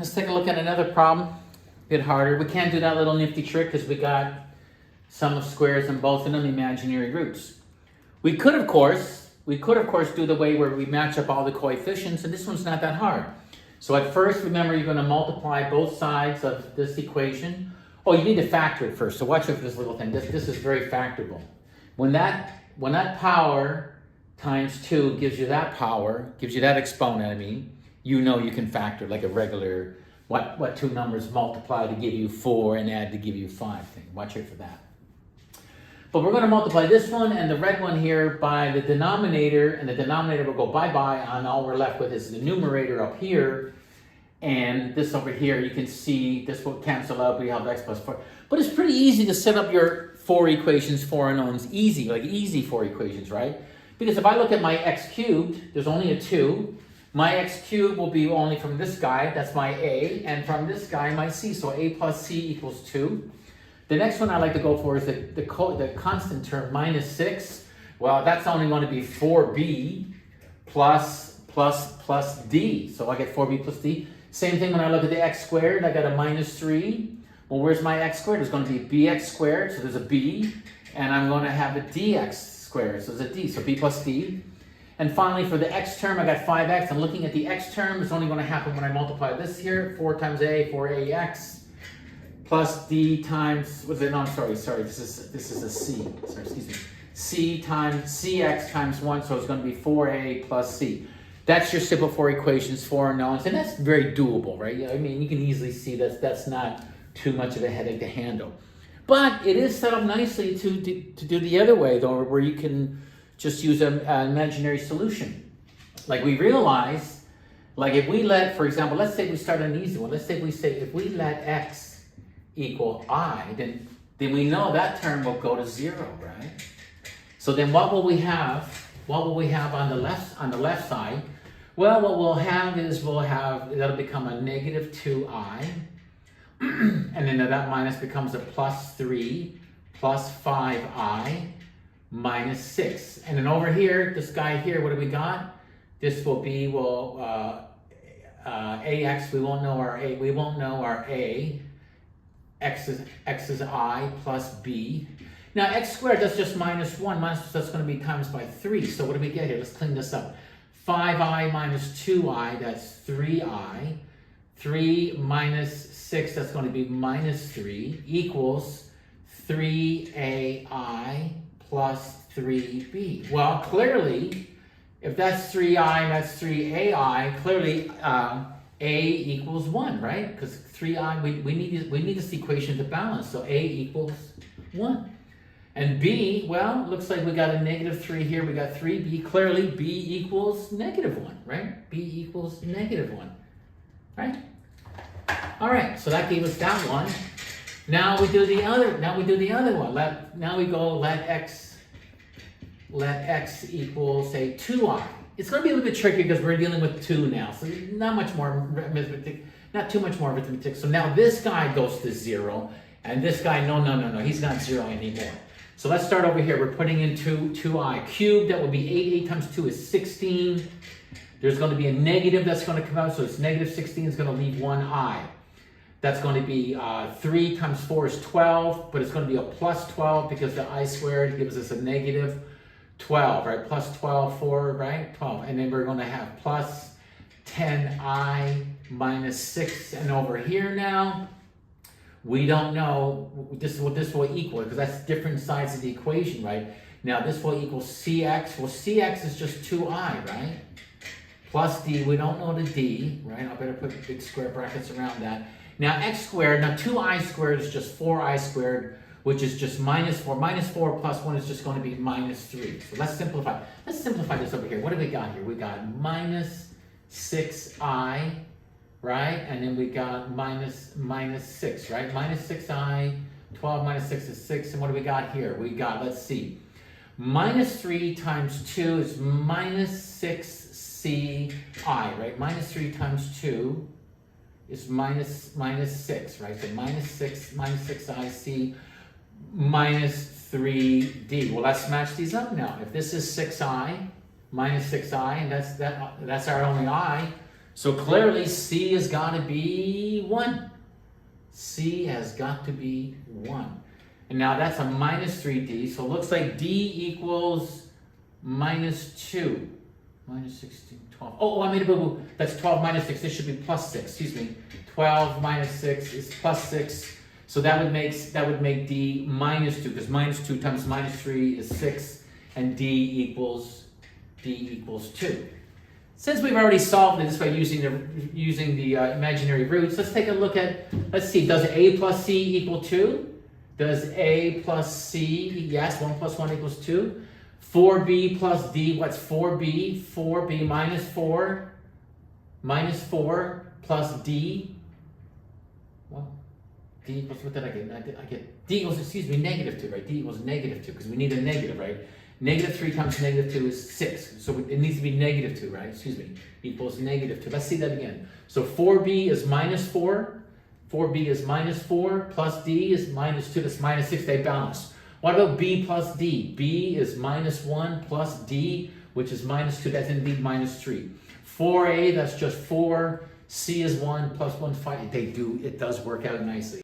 Let's take a look at another problem, a bit harder. We can't do that little nifty trick because we got sum of squares and both of them imaginary roots. We could, of course, do the way where we match up all the coefficients, and this one's not that hard. So at first, remember, you're going to multiply both sides of this equation. Oh, you need to factor it first. So watch out for this little thing. This is very factorable. When that power times 2 gives you that power, gives you that exponent, I mean, you know you can factor like a regular, what two numbers multiply to give you 4 and add to give you 5 thing. Watch out for that. But we're going to multiply this one and the red one here by the denominator, and the denominator will go bye-bye, and all we're left with is the numerator up here, and this over here, you can see this will cancel out, we have x plus 4. But it's pretty easy to set up your 4 equations, 4 unknowns, easy, like easy 4 equations, right? Because if I look at my x cubed, there's only a 2. My x cubed will be only from this guy, that's my a, and from this guy, my c. So a plus c equals 2. The next one I like to go for is the constant term, minus 6. Well, that's only going to be 4b plus d. So I get 4b plus d. Same thing when I look at the x squared, I got a minus 3. Well, where's my x squared? There's going to be bx squared, so there's a b. And I'm going to have a dx squared, so there's a d, so b plus d. And finally, for the x term, I got 5x. I'm looking at the x term. It's only going to happen when I multiply this here. 4 times a, 4ax, plus d times, what's it? No, I'm sorry. This is a c. Sorry, excuse me. C times cx times 1, so it's going to be 4a plus c. That's your simple 4 equations, 4 unknowns, and that's very doable, right? I mean, you can easily see that's not too much of a headache to handle. But it is set up nicely to do the other way, though, where you can just use an imaginary solution. Like we realize, like if we let, for example, let's say we start an easy one. Let's say if we let x equal I, then we know that term will go to 0, right? So then what will we have? What will we have on the left side? Well, what we'll have is that'll become a negative 2i, and then that minus becomes a plus 3 plus 5i minus 6. And then over here, this guy here, what do we got? This will be, ax, we won't know our a. X is I plus b. Now x squared, that's just minus 1. That's going to be times by 3. So what do we get here? Let's clean this up. 5i minus 2i, that's 3i. 3 minus 6, that's going to be minus 3, equals 3ai plus 3b. Well, clearly, if that's 3i and that's 3ai, clearly a equals 1, right? Because 3i, we need this equation to balance, so a equals 1. And b, well, looks like we got a negative 3 here, we got 3b. Clearly, b equals negative 1, right? b equals negative 1, right? All right, so that gave us that one. Now we do the other one. Let x equal, say, 2i. It's going to be a little bit tricky because we're dealing with 2 now, so not too much more arithmetic. So now this guy goes to 0, and this guy, no, he's not 0 anymore. So let's start over here. We're putting in 2i cubed. That would be 8. 8 times 2 is 16. There's going to be a negative that's going to come out, so it's negative 16 is going to leave 1i. That's going to be 3 times 4 is 12, but it's going to be a plus 12 because the I squared gives us a negative 12, right? Plus 12, 4, right? 12. And then we're going to have plus 10i minus 6. And over here now, we don't know what this will equal, because that's different sides of the equation, right? Now this will equal cx. Well, cx is just 2i, right? Plus d, we don't know the d, right? I better put big square brackets around that. Now x squared, now 2i squared is just 4i squared, which is just minus 4. Minus 4 plus 1 is just going to be minus 3. So let's simplify. Let's simplify this over here. What do we got here? We got minus 6i, right? And then we got minus 6, right? Minus 6i, 12 minus 6 is 6. And what do we got here? We got, let's see, minus 3 times 2 is minus 6ci, right? Minus 3 times 2 is minus 6, right? So minus 6ic minus 3d. Well, let's match these up now. If this is 6i minus 6i, and that's our only I, So clearly C has got to be 1. C has got to be 1. And now that's a minus 3D, so it looks like D equals minus 2. Minus 16, 12. Oh, I made a boo-boo. That's 12 minus 6. This should be plus 6. Excuse me. 12 minus 6 is plus 6. So that would make D minus 2, because minus 2 times minus 3 is 6, and D equals 2. Since we've already solved it this way using the imaginary roots, let's take a look at, let's see, does A plus C equal 2? Does A plus C, yes, 1 plus 1 equals 2. 4B plus D, what's 4B? 4B minus 4 plus D. Well, D equals, what did I get? I get D equals, excuse me, negative 2, right? D equals negative 2, because we need a negative, right? Negative 3 times negative 2 is 6. So it needs to be negative 2, right? Excuse me, equals negative 2. Let's see that again. So 4B is minus 4. 4B is minus 4 plus D is minus 2. That's minus 6. They balance. What about B plus D? B is minus 1 plus D, which is minus 2. That's indeed minus 3. 4A, that's just 4. C is 1 plus 1, 5. It does work out nicely.